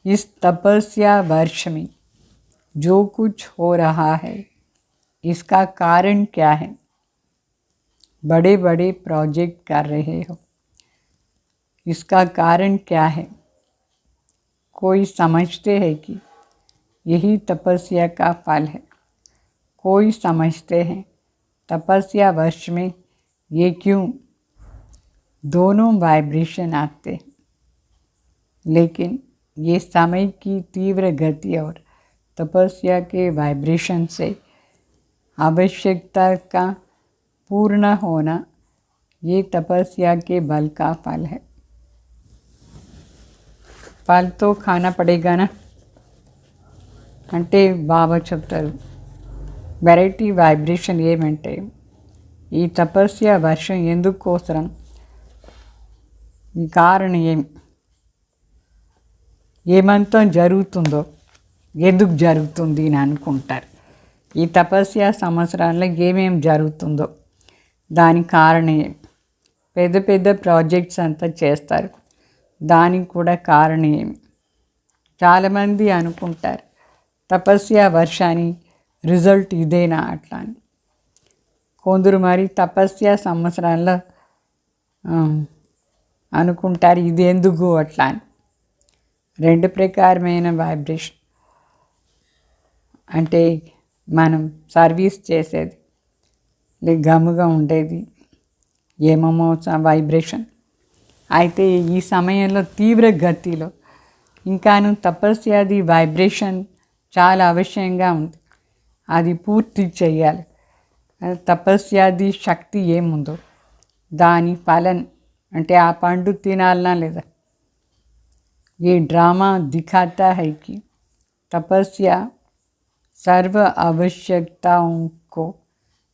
इस तपस्या वर्ष में जो कुछ हो रहा है इसका कारण क्या है? बड़े बड़े प्रोजेक्ट कर रहे हो, इसका कारण क्या है? कोई समझते हैं कि यही तपस्या का फल है, कोई समझते हैं तपस्या वर्ष में ये क्यों दोनों वाइब्रेशन आते हैं, लेकिन ये समय की तीव्र गति और तपस्या के वाइब्रेशन से आवश्यकता का पूर्ण होना, ये तपस्या के बल का फल है। फल तो खाना पड़ेगा ना అంటే బాబా చెప్తారు. వెరైటీ వైబ్రేషన్ ఏమంటే ఈ తపస్య వర్షం ఎందుకోసం, ఈ కారణం ఏమంతా జరుగుతుందో, ఎందుకు జరుగుతుంది అని అనుకుంటారు. ఈ తపస్య సంవత్సరాల్లో ఏమేమి జరుగుతుందో దానికి కారణం పెద్ద పెద్ద ప్రాజెక్ట్స్ అంతా చేస్తారు, దానికి కూడా కారణం ఏమి? చాలామంది అనుకుంటారు తపస్య వర్షాన్ని రిజల్ట్ ఇదేనా అట్లా అని. కొందరు మరి తపస్య సంవత్సరాల్లో అనుకుంటారు ఇది ఎందుకు అట్లా అని. రెండు ప్రకారమైన వైబ్రేషన్ అంటే మనం సర్వీస్ చేసేది గమ్ముగా ఉండేది ఏమేమో వైబ్రేషన్. అయితే ఈ సమయంలో తీవ్ర గతిలో ఇంకాను తపస్యాది వైబ్రేషన్ చాలా అవశ్యంగా ఉంది, అది పూర్తి చేయాలి. తపస్యాది శక్తి ఏముందో దాని ఫలం అంటే ఆ పండు తినాలనా లేదా? ये ड्रामा दिखाता है कि तपस्या सर्व आवश्यकताओं को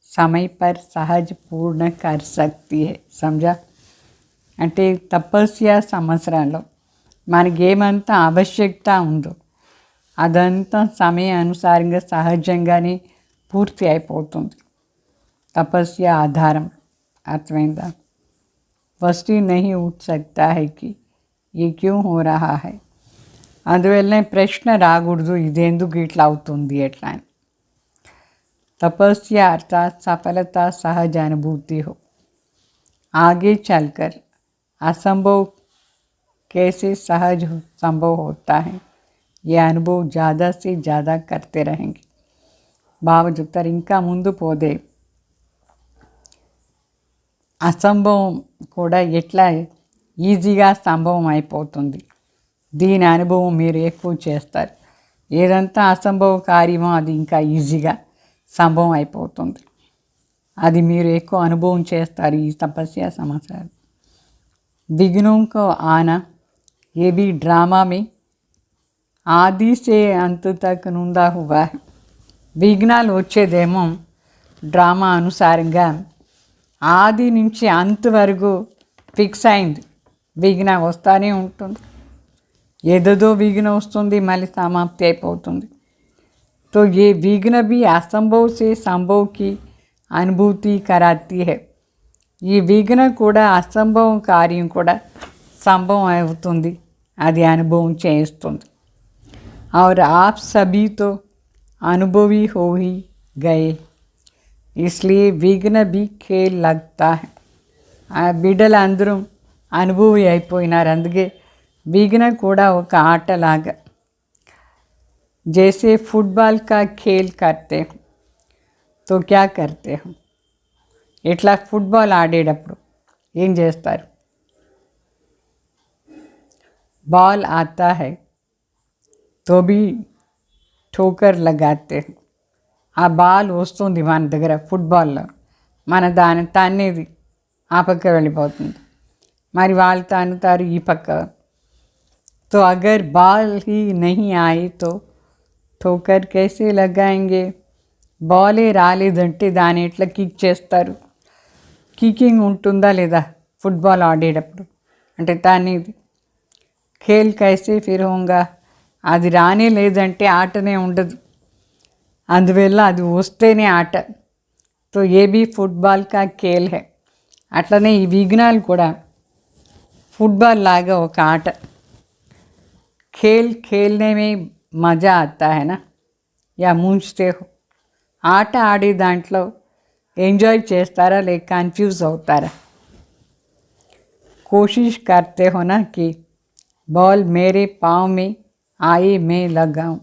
समय पर सहज पूर्ण कर सकती है. समझा? అంటే తపస్య సంవత్సరంలో మనకి ఏమంతా ఆవశ్యకత ఉందో అదంతా సమయానుసారంగా సహజంగానే పూర్తి అయిపోతుంది. తపస్య ఆధారం అర్థమైందా? వస్తి नहीं उठ सकता है कि ये क्यों हो रहा है. అందువల్లనే ప్రశ్న రాకూడదు ఇదెందుకు ఇట్లా అవుతుంది ఎట్లా అని. तपस्या अर्थात सफलता सहज अनुभूति हो. आगे चलकर असंभव कैसे सहज संभव होता है, ये अनुभव ज़्यादा से ज़्यादा करते रहेंगे. బాబా చెప్తారు ఇంకా ముందు పోదే అసంభవం కూడా ఎట్లా ఈజీగా సంభవం అయిపోతుంది. దీని అనుభవం మీరు ఎక్కువ చేస్తారు. ఏదంతా అసంభవ కార్యమో అది ఇంకా ఈజీగా సంభవం అయిపోతుంది. అది మీరు ఎక్కువ అనుభవం చేస్తారు ఈ తపస్య సంవత్సరాలు. विघ्नों को आना ये भी ड्रामा में आदि से अंत तक नूंदा हुआ है. విఘ్నాలు వచ్చేదేమో డ్రామా అనుసారంగా ఆది నుంచి అంత వరకు ఫిక్స్ అయింది. విఘ్న వస్తూనే ఉంటుంది, ఏదేదో విఘ్న వస్తుంది, మళ్ళీ సమాప్తి అయిపోతుంది. तो ये विघ्न भी असंभव से संभव की अनुभूति कराती है. ఈ విఘ్న కూడా అసంభవం కార్యం కూడా సంభవం అవుతుంది, అది అనుభవం చేస్తుంది. और आप सभी तो अनुभवी हो ही गए, इसलिए विघ्न भी खेल लगता है. ఆ బిడ్డలందరూ అనుభవి అయిపోయినారు, అందుకే విఘ్న కూడా ఒక ఆటలాగా. जैसे फुटबॉल का खेल करते हो तो क्या करते हो, ఇట్లా ఫుట్బాల్ ఆడేటప్పుడు ఏం చేస్తారు? బాల్ आता है तो भी ठोकर लगाते हो. ఆ బాల్ వస్తుంది మన దగ్గర ఫుట్బాల్లో, మన దాని తన్నేది ఆ పక్క వెళ్ళిపోతుంది, మరి వాళ్ళు తన్నుతారు ఈ పక్క. तो अगर बाल ही नहीं आए तो ठोकर कैसे लगाएंगे. బాలే రాలేదంటే దాన్ని ఎట్లా కిక్ చేస్తారు? కికింగ్ ఉంటుందా లేదా ఫుట్బాల్ ఆడేటప్పుడు? అంటే తనేది ఖేల్ కైసే ఫిర్ హోంగా, అది రానే లేదంటే ఆటనే ఉండదు, అందువల్ల అది వస్తేనే ఆట. తో ఏ బీ ఫుట్బాల్ కా ఖేల్ హై. అట్లనే ఈ విఘ్నాలు కూడా फुटबॉल लागा ఒక ఆట. खेल खेलने में मज़ा आता है ना, या मूंझते हो. ఆట ఆడే దాంట్లో ఎంజాయ్ చేస్తారా లేక కన్फ्यूज అవుతారా? कोशिश करते हो ना कि बॉल मेरे पाँव में आए मैं लगाऊं.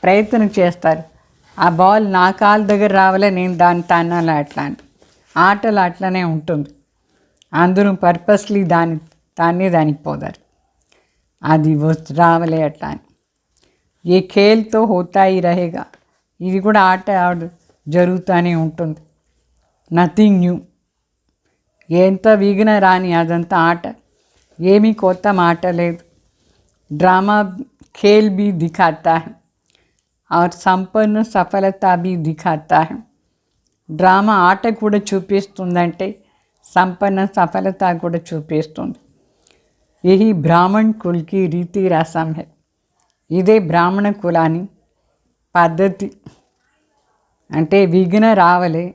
ప్రయత్నం చేస్తారు ఆ బాల్ నా కాలు దగ్గర రావాలే నేను దాన్ని తన్నాలి అట్లా అని. ఆటలు అట్లనే ఉంటుంది. అందరూ పర్పస్లీ దానికి పోదారు అది రావాలే అట్లా అని. ఏ ఖేల్తో హోతా హీ రహేగా. ఇది కూడా ఆట జరుగుతూనే ఉంటుంది. Nothing new. ఎంత విఘ్న రాని అదంతా ఆట. ఏమీ కొత్త మాట లేదు. డ్రామా खेल भी दिखाता है और సంపూర్ణ సఫలత भी दिखाता है. డ్రామా ఆట కూడా చూపిస్తుందంటే సంపన్న సఫలత కూడా చూపిస్తుంది. यही ब्राह्मण कुल की रीति रसम है. ఇదే బ్రాహ్మణ కులాని పద్ధతి. అంటే విఘ్న రావలే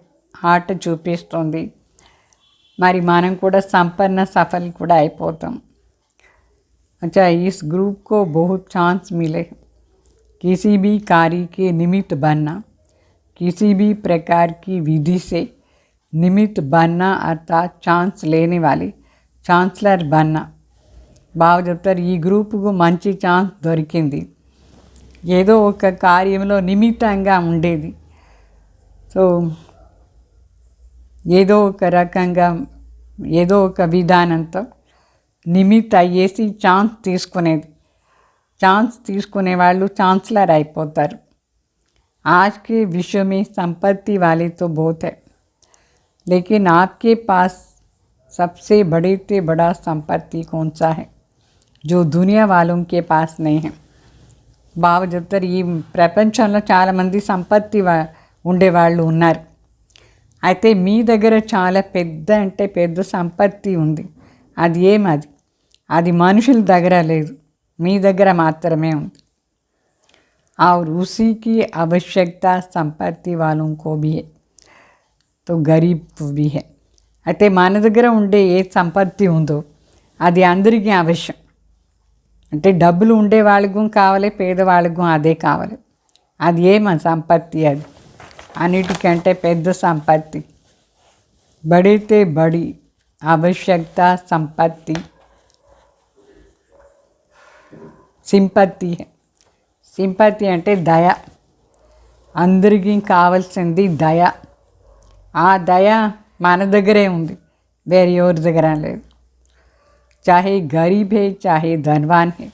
ఆట చూపిస్తుంది. మరి మనం కూడా సంపన్న సఫल కూడా అయిపోతాం. अच्छा, इस ग्रुप को बहुत चांस मिले. किसी भी कार्य के निमित्त बनना, किसी भी प्रकार की विधि से निमित्त बनना अर्थात चांस लेने वाले ఛాన్సలర్ बनना. బాగా చెప్తారు. ఈ గ్రూపుకు మంచి ఛాన్స్ దొరికింది. ఏదో ఒక కార్యంలో నిమిత్తంగా ఉండేది. సో ఏదో ఒక రకంగా ఏదో ఒక విధానంతో నిమిత్త అయ్యేసి ఛాన్స్ తీసుకునే వాళ్ళు ఛాన్సలర్ అయిపోతారు. आज के विश्व में संपत्ति वाले तो बहुत है, लेकिन आपके पास सबसे बड़े से बड़ा संपत्ति कौन सा है जो दुनिया वालों के पास नहीं है. బాగా చెప్తారు. ఈ ప్రపంచంలో చాలామంది సంపత్తి ఉండేవాళ్ళు ఉన్నారు. అయితే మీ దగ్గర చాలా పెద్ద సంపత్తి ఉంది. అది ఏమది? అది మనుషుల దగ్గర లేదు, మీ దగ్గర మాత్రమే ఉంది. और उसी की आवश्यकता संपत्ति वालों को भी है, तो गरीब भी है. అయితే మన దగ్గర ఉండే ఏ సంపత్తి ఉందో అది అందరికీ అవశ్యం. అంటే డబ్బులు ఉండే వాళ్ళకు కావాలి, పేదవాళ్ళకు అదే కావాలి. అది ఏమ సంపత్తి? అది అన్నిటికంటే పెద్ద సంపత్తి. బడితే బడి आवश्यकता संपत्ति సింపతి. సింపతి అంటే దయ. అందరికీ కావాల్సింది దయ. ఆ దయ మన దగ్గరే ఉంది, వేరే ఎవరి దగ్గర లేదు. चाहे गरीब है चाहे धनवान है,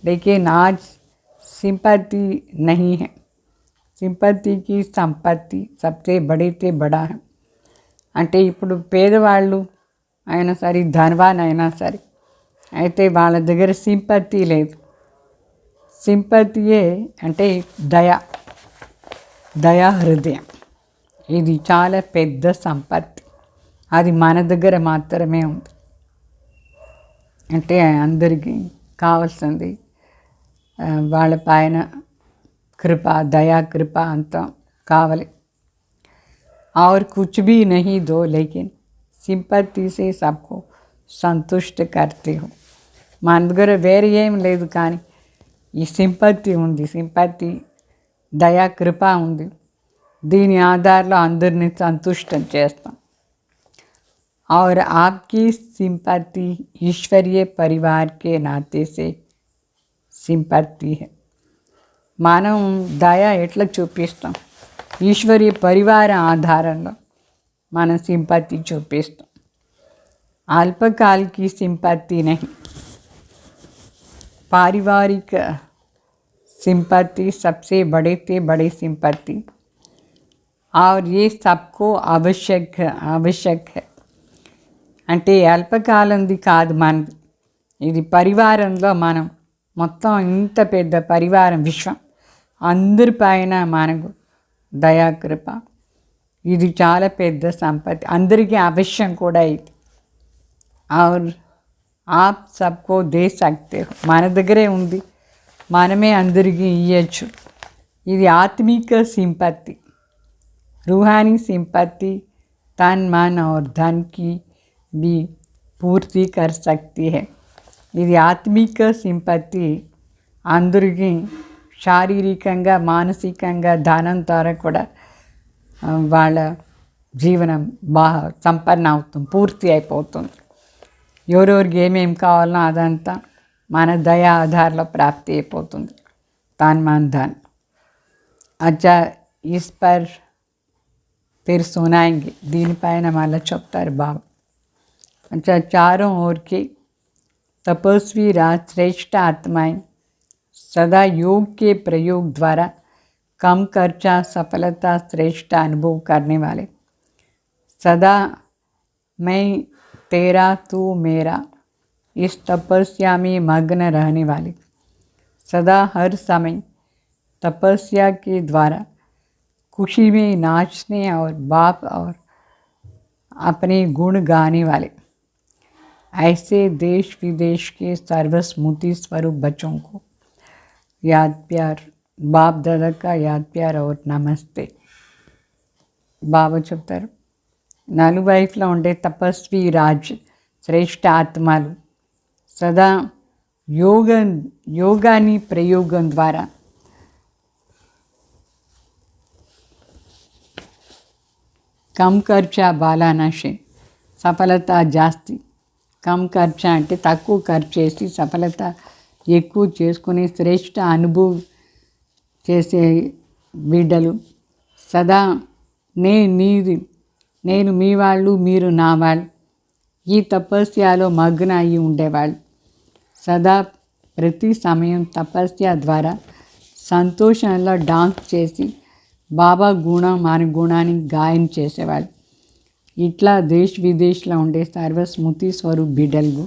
लेकिन आज सिंपैथी नहीं है. सिंपैथी की संपत्ति सबसे बड़े से बड़ा है. అంటే ఇప్పుడు పేదవాళ్ళు అయినా సరే, ధనవాన్ అయినా సరే, అయితే వాళ్ళ దగ్గర సింపతి లేదు. సింపతియే అంటే దయా హృదయం. ఇది చాలా పెద్ద సంపత్తి. అది మన దగ్గర మాత్రమే ఉంది. అంటే అందరికీ కావాల్సింది వాళ్ళ పైన కృప, దయా కృప అంతా కావాలి. और कुछ भी नहीं दो, लेकिन सिंपैथी से सबको संतुष्ट करते हो. మన దగ్గర వేరే ఏం లేదు, కానీ ఈ సింపతి ఉంది. సింపతి, దయా కృప ఉంది. దీని ఆధారంలో అందరినీ సంతుష్టం చేస్తాం. और आपकी सिंपैथी ईश्वरीय परिवार के नाते से सिंपैथी है. మనం దయ ఎట్లా చూపిస్తాం? ఈశ్వరీయ పరివార ఆధారంలో మనం సింపతి చూపిస్తాం. अल्पकाल की सिंपैथी नहीं, पारिवारिक सिंपैथी सबसे बड़े से बड़ी सिंपैथी. और ये सबको आवश्यक है. అంటే అల్పకాలంది కాదు మనది. ఇది పరివారంలో మనం మొత్తం ఇంత పెద్ద పరివారం, విశ్వం అందరిపైన మనకు దయాకృప. ఇది చాలా పెద్ద సంపత్తి, అందరికీ అవశ్యం కూడా ఇది. और आप सबको दे सकते हो. మన దగ్గరే ఉంది, మనమే అందరికీ ఇవ్వచ్చు. ఇది ఆత్మిక సింపత్తి. रूहानी सिंपत्ति तन मन और धन की भी పూర్తి कर सकती है. ఇది ఆత్మిక సింపతి అందరికీ శారీరకంగా మానసికంగా దానం ద్వారా కూడా వాళ్ళ జీవనం బాగా సంపన్న అవుతుంది, పూర్తి అయిపోతుంది. ఎవరెవరికి ఏమేమి కావాలనో అదంతా మన దయా ఆధార్లో ప్రాప్తి అయిపోతుంది. తాన్ మాన్ ధన్. అచ్చా ఇస్ పర్ फिर सुनाएंगे. దీనిపైన మళ్ళీ చెప్తారు బాబా. अच्छा चारों ओर के तपस्वी राज श्रेष्ठ आत्माएं सदा योग के प्रयोग द्वारा कम खर्चा सफलता श्रेष्ठ अनुभव करने वाले, सदा मैं तेरा तू मेरा इस तपस्या में मग्न रहने वाले, सदा हर समय तपस्या के द्वारा खुशी में नाचने और बाप और अपने गुण गाने वाले, ऐसे देश विदेश के सर्वस्मृति स्वरूप बच्चों को याद प्यार, बाप दादा का याद प्यार और नमस्ते. బాబా చెప్తారు, నలువైపులా ఉండే తపస్వి రాజ్ శ్రేష్ఠ ఆత్మలు సదా యోగాని ప్రయోగం ద్వారా కమ్ ఖర్చా బాలానాశే, సఫలత జాస్తి. కమ్ ఖర్చా అంటే తక్కువ ఖర్చు చేసి సఫలత ఎక్కువ చేసుకుని శ్రేష్ఠ అనుభవం చేసే బిడ్డలు, సదా నేను మీ వాళ్ళు మీరు నా వాళ్ళు, ఈ తపస్యలో మగ్న అయి ఉండేవాళ్ళు, సదా ప్రతి సమయం తపస్య ద్వారా సంతోషంలో డాన్స్ చేసి బాబా గుణం మన గుణాన్ని గాయం చేసేవాళ్ళు. ఇట్లా దేశ్ విదేశ్లో ఉండే సర్వస్మృతి స్వరూప్ బిడ్డలు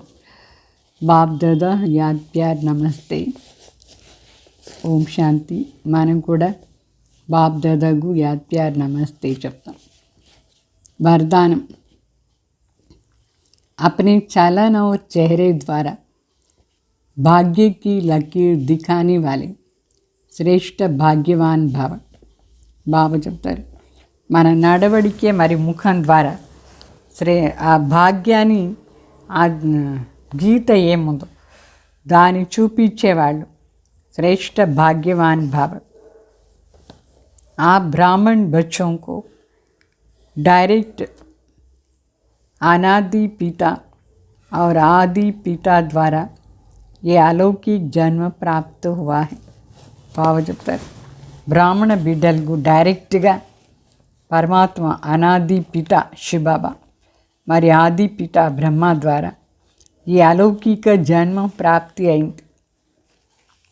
బాప్ దాదా యాద్ ప్యార్ నమస్తే. ఓం శాంతి. మనం కూడా బాప్ దాదాకు యాద్ ప్యార్ నమస్తే చెప్తాం. वरदान. अपने चलन और चेहरे द्वारा भाग्य की लकीर दिखाने वाले श्रेष्ठ भाग्यवान भव. బాబా చెప్తారు, మన నడవడికే మరి ముఖం ద్వారా ఆ భాగ్యాన్ని ఆ గీత ఏముందో దాన్ని చూపించేవాళ్ళు श्रेष्ठ भाग्यवान भव. आप ब्राह्मण बच्चों को डायरेक्ट अनादि पिता और आदि पिता द्वारा ये अलौकिक जन्म प्राप्त हुआ है. బాబా చెప్తారు, బ్రాహ్మణ బిడ్డలకు డైరెక్ట్గా పరమాత్మ అనాది పిత శివబాబా మరి ఆది పిత బ్రహ్మ ద్వారా ఈ अलौकिक जन्म प्राप्ति अయింది.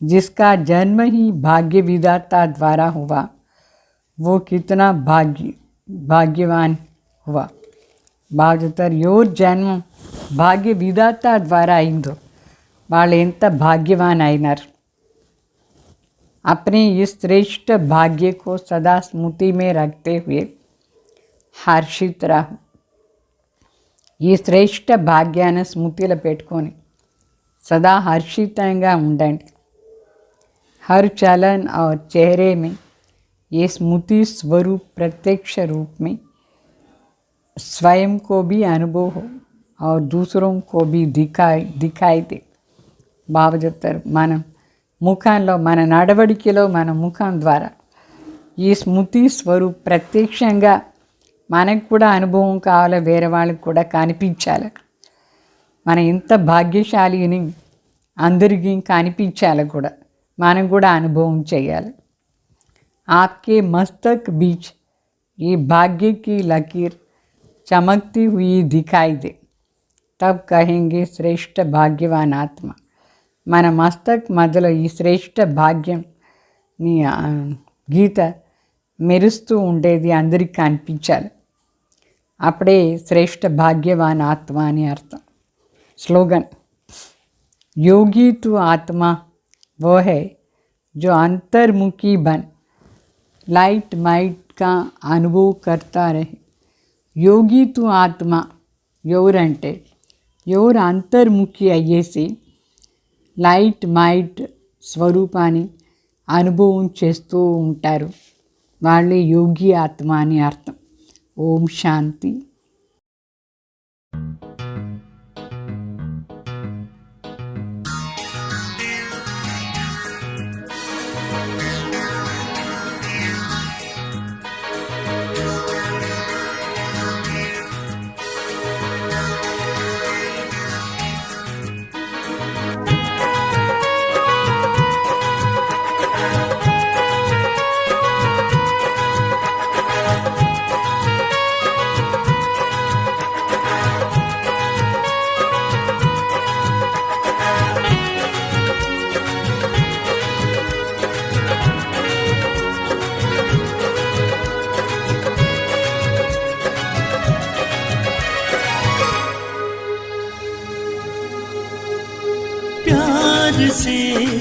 जिसका जन्म ही भाग्य विधाता द्वारा हुआ वो कितना भाग्यवान हुआ. బాగుతారు, ఎవరు జన్మం భాగ్య విధాత ద్వారా అయిందో వాళ్ళు ఎంత భాగ్యవాన్ అయినారు. अपने इस श्रेष्ठ भाग्य को सदा स्मृति में रखते हुए हर्षित रहो. ఈ శ్రేష్ఠ భాగ్యాన్ని స్మృతిలో పెట్టుకొని సదా హర్షితంగా ఉండండి. हर चलन और चेहरे में ये स्मृति स्वरूप प्रत्यक्ष रूप में स्वयं को भी अनुभव हो और दूसरों को भी दिखाई दे. బాబా చెప్తారు, మనం ముఖంలో మన నడవడికలో మన ముఖం ద్వారా ఈ స్మృతి స్వరూప్ ప్రత్యక్షంగా మనకు కూడా అనుభవం కావాలి, వేరే వాళ్ళకి కూడా కనిపించాలి. మనం ఎంత భాగ్యశాలిని అందరికీ కనిపించాలి కూడా, మనం కూడా అనుభవం చేయాలి. आपके मस्तक बीच ये भाग्य की लकीर चमकती हुई दिखाई दे तब कहेंगे श्रेष्ठ भाग्यवान आत्मा. మన మస్తక్ మధ్యలో ఈ శ్రేష్ఠ భాగ్యం నీ గీత మెరుస్తూ ఉండేది అందరికీ కనిపించాలి. అప్పుడే శ్రేష్ఠ భాగ్యవాన్ ఆత్మ అని అర్థం. స్లోగన్. योगी तू आत्मा वो है जो अंतर्मुखी बन लाइट माइट का अनुभव करता रहे. योगी तू ఆత్మ ఎవరంటే ఎవరు అంతర్ముఖి అయ్యేసి లైట్ మైట్ స్వరూపాన్ని అనుభవం చేస్తూ ఉంటారు వాళ్ళే యోగి ఆత్మ అని అర్థం. ఓం శాంతి.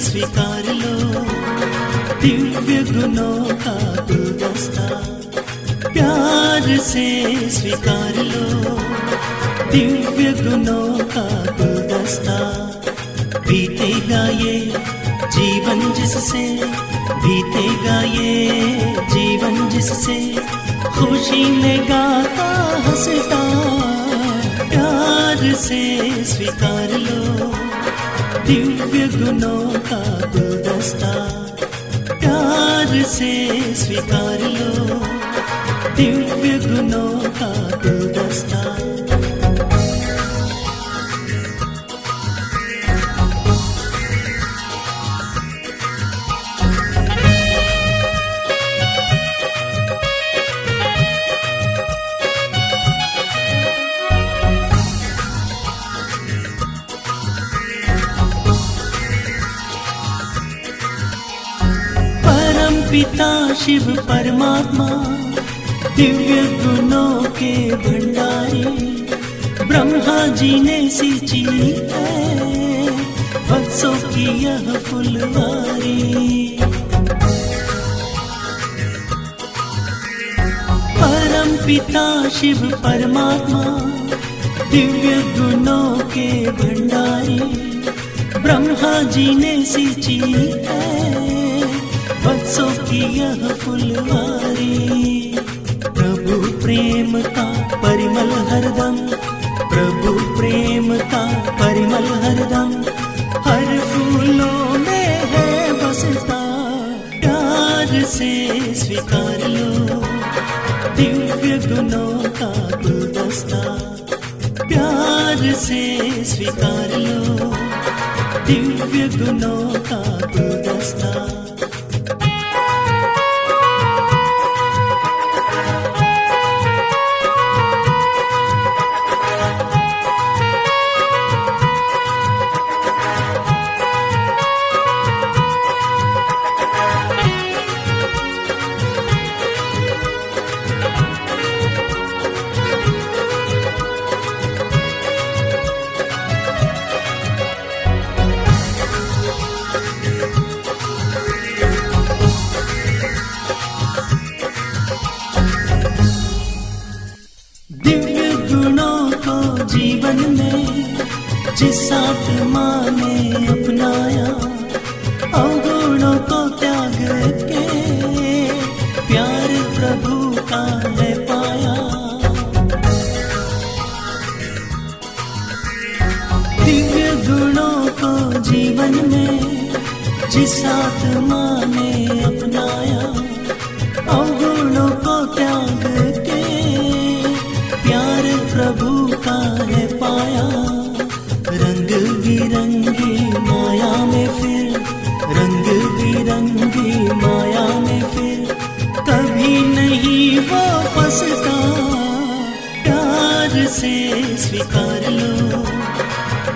स्वीकार लो दिव्य गुणों का गुलदस्ता, प्यार से स्वीकार लो दिव्य गुणों का गुलदस्ता। बीतेगा ये जीवन जिससे, बीतेगा ये जीवन जिससे, खुशी में गाता हंसता, प्यार से स्वीकार लो दिव्य गुणों का गुलदस्ता, प्यार से स्वीकार लो दिव्य गुणों का गुलदस्ता। पिता शिव परमात्मा दिव्य गुणों के भंडारी, ब्रह्मा जी ने सींची है वत्सों की यह फुलवारी। परम पिता शिव परमात्मा दिव्य गुणों के भंडारी, ब्रह्मा जी ने सींची है वत्सों की यह फुलवारी। प्रभु प्रेम का परिमल हरदम, प्रभु प्रेम का परिमल हरदम, हर फूलों में है बसता, प्यार से स्वीकार लो दिव्य गुणों का गुलदस्ता, प्यार से स्वीकार लो दिव्य गुणों का गुलदस्ता। जीवन में जिस आत्मा ने अपनाया, अवगुणों को त्याग के प्यार प्रभु का है पाया। दिव्य गुणों को जीवन में जिस आत्मा ने अपनाया, अवगुणों को त्याग के प्यार प्रभु का है पाया। रंग बिरंगी माया में फिर, रंग बिरंगी माया में फिर कभी नहीं वो फंसता, प्यार से स्वीकार लो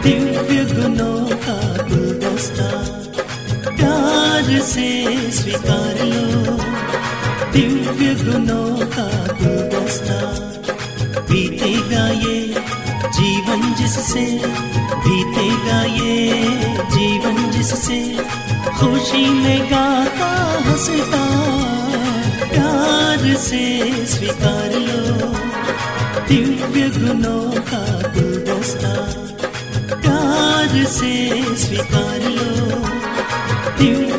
दिव्य गुणों का गुलदस्ता, प्यार से स्वीकार लो दिव्य गुणों का गुलदस्ता। बीतेगा ये जीवन जिससे, बीतेगा ये जीवन जिससे, खुशी में गाता हंसता, प्यार से स्वीकार लो दिव्य गुणों का गुलदस्ता, प्यार से स्वीकार लो दिव्य